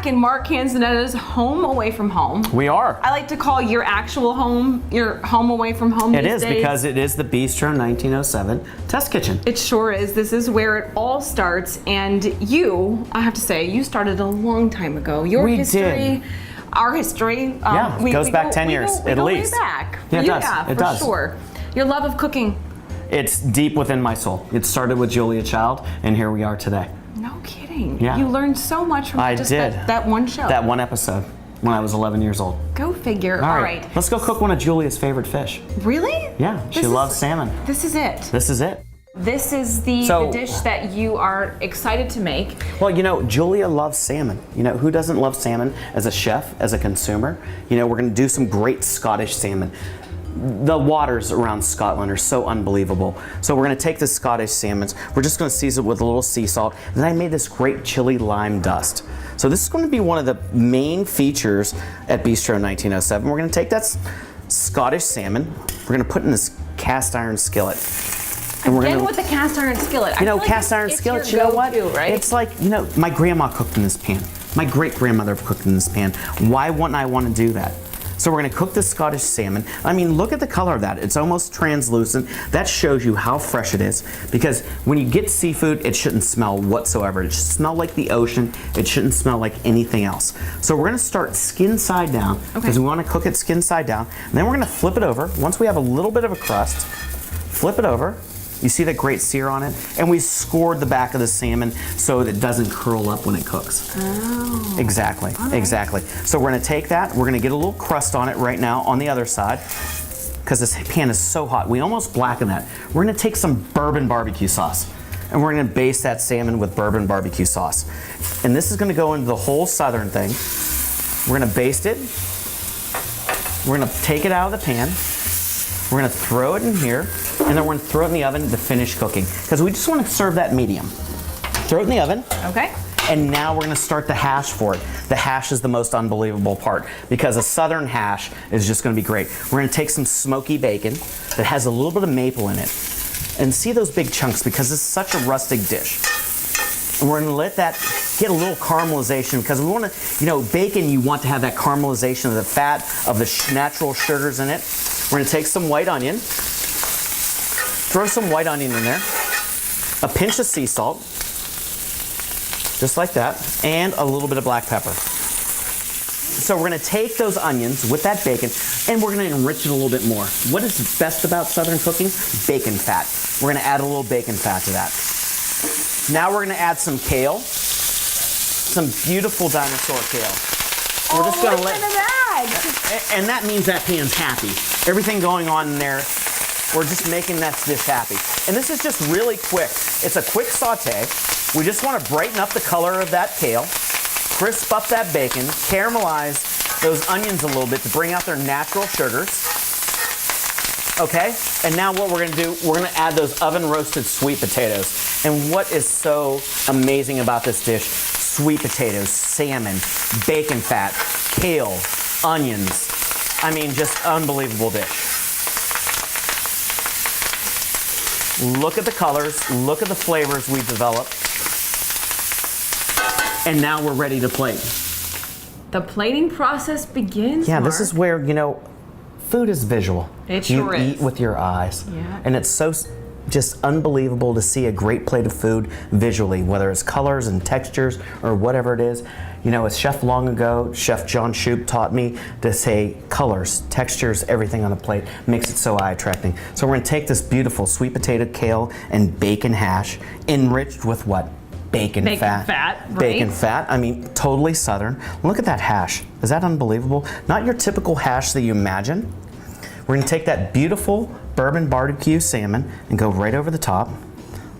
back in Mark Canzanetta's home away from home. We are. I like to call your actual home your home away from home. It these is days. because it is the Bistro 1907 test kitchen. It sure is. This is where it all starts, and you, I have to say, you started a long time ago. Your We history, did. our history, It goes back 10 years we at go least. Way back. Yeah, it does. Yeah, It for does. sure. Your love of cooking. It's deep within my soul. It started with Julia Child, and here we are today. No kidding. Yeah. You learned so much from I just did. that one show. That one episode when I was 11 years old. Go figure. All right. Let's go cook one of Julia's favorite fish. Really? Yeah, she loves salmon. This is it. This is it. This is the dish that you are excited to make. Well, you know, Julia loves salmon. You know, who doesn't love salmon as a chef, as a consumer? You know, we're going to do some great Scottish salmon. The waters around Scotland are so unbelievable. So we're going to take the Scottish salmons, we're just going to season it with a little sea salt, and then I made this great chili lime dust. So this is going to be one of the main features at Bistro 1907. We're going to take that Scottish salmon, we're going to put in this cast iron skillet. And we're Again with the cast iron skillet. You know, cast iron skillet, you know what? Right? It's like, you know, my grandma cooked in this pan. My great grandmother cooked in this pan. Why wouldn't I want to do that? So we're going to cook the Scottish salmon. I mean, look at the color of that. It's almost translucent. That shows you how fresh it is, because when you get seafood, it shouldn't smell whatsoever. It should smell like the ocean. It shouldn't smell like anything else. So we're going to start skin side down, because we want to cook it skin side down. And then we're going to flip it over. Once we have a little bit of a crust, flip it over. You see that great sear on it? And we scored the back of the salmon so that it doesn't curl up when it cooks. Oh. Exactly, exactly. So we're gonna take that, we're gonna get a little crust on it right now on the other side, because this pan is so hot. We almost blacken that. We're gonna take some bourbon barbecue sauce, and we're gonna baste that salmon with bourbon barbecue sauce. And this is gonna go into the whole southern thing. We're gonna baste it. We're gonna take it out of the pan. We're gonna throw it in here, and then we're gonna throw it in the oven to finish cooking, because we just wanna serve that medium. Throw it in the oven. Okay. And now we're gonna start the hash for it. The hash is the most unbelievable part, because a southern hash is just gonna be great. We're gonna take some smoky bacon that has a little bit of maple in it. And see those big chunks, because it's such a rustic dish. And we're gonna let that get a little caramelization, because we wanna, you know, bacon, you want to have that caramelization of the fat, of the natural sugars in it. We're gonna take some white onion, throw some white onion in there, a pinch of sea salt, just like that, and a little bit of black pepper. So we're gonna take those onions with that bacon, and we're gonna enrich it a little bit more. What is best about Southern cooking? Bacon fat. We're gonna add a little bacon fat to that. Now we're gonna add some kale, some beautiful dinosaur kale. We're just gonna let that. And that means that pan's happy. Everything going on in there, we're just making that dish happy. And this is just really quick. It's a quick saute. We just want to brighten up the color of that kale, crisp up that bacon, caramelize those onions a little bit to bring out their natural sugars. Okay? And now what we're going to do, we're going to add those oven roasted sweet potatoes. And what is so amazing about this dish? Sweet potatoes, salmon, bacon fat, kale, onions. I mean, just unbelievable dish. Look at the colors, look at the flavors we've developed. And now we're ready to plate. The plating process begins, Yeah, Mark. this is where, you know, food is visual. It sure is. You eat with your eyes. Yeah. And it's so just unbelievable to see a great plate of food visually, whether it's colors and textures or whatever it is. You know, as chef long ago, Chef John Shoup taught me to say colors, textures, everything on a plate makes it so eye-attracting. So we're gonna take this beautiful sweet potato, kale, and bacon hash, enriched with what? Bacon fat. Right? Bacon fat. I mean, totally Southern. Look at that hash. Is that unbelievable? Not your typical hash that you imagine. We're gonna take that beautiful bourbon barbecue salmon and go right over the top.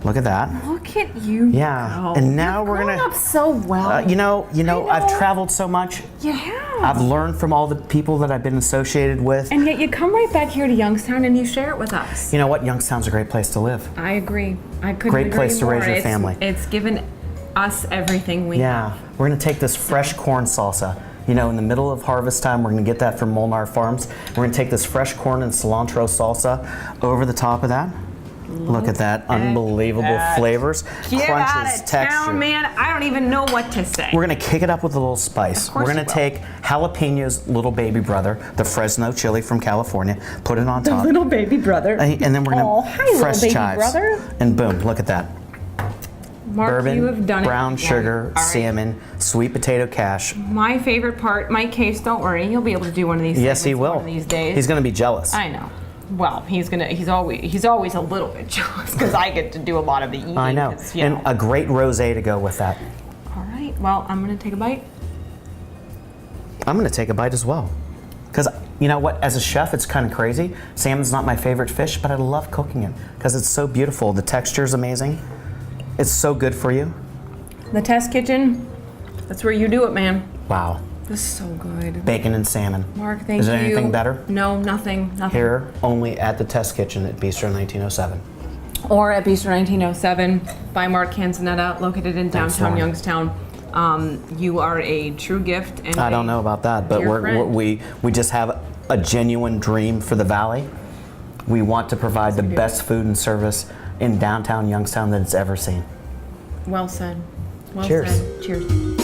Look at that. Look at you. Yeah. Go. And now You're we're gonna. growing up so well. You know, I've traveled so much. You have. I've learned from all the people that I've been associated with. And yet you come right back here to Youngstown and you share it with us. You know what? Youngstown's a great place to live. I agree. I couldn't Great agree place to more. raise your family. It's given us everything we have. We're gonna take this fresh corn salsa. You know, in the middle of harvest time, we're gonna get that from Molnar Farms. We're gonna take this fresh corn and cilantro salsa over the top of that. Look at that, unbelievable flavors, Get out crunches, of texture. town, man. I don't even know what to say. We're gonna kick it up with a little spice. Of course We're gonna you will. take Jalapeño's little baby brother, the Fresno chili from California, put it on top. Little baby brother. And then we're Oh, gonna hi, little fresh baby chives. brother. And boom, look at that. Mark, Bourbon, you have done brown it. sugar, All right. salmon, sweet potato cash. My favorite part, Mike Case, don't worry, he'll be able to do one of these. Yes, he segments will. One of these days. He's gonna be jealous. I know. Well, he's always a little bit jealous because I get to do a lot of the eating. I know. 'Cause, you And know. a great rosé to go with that. All right. Well, I'm gonna take a bite. I'm gonna take a bite as well. Because you know what, as a chef, it's kind of crazy. Salmon's not my favorite fish, but I love cooking it because it's so beautiful. The texture's amazing. It's so good for you. The test kitchen. That's where you do it, man. Wow. This is so good. Bacon and salmon. Mark, thank you. Is there anything better? No, nothing. Nothing. Here, only at the test kitchen at Bistro 1907. Or at Bistro 1907 by Mark Canzanetta, located in downtown Lauren. Youngstown. You are a true gift. And I don't know about that, but dear friend. we just have a genuine dream for the Valley. We want to provide the best food and service in downtown Youngstown that it's ever seen. Well said. Well Cheers. said. Cheers.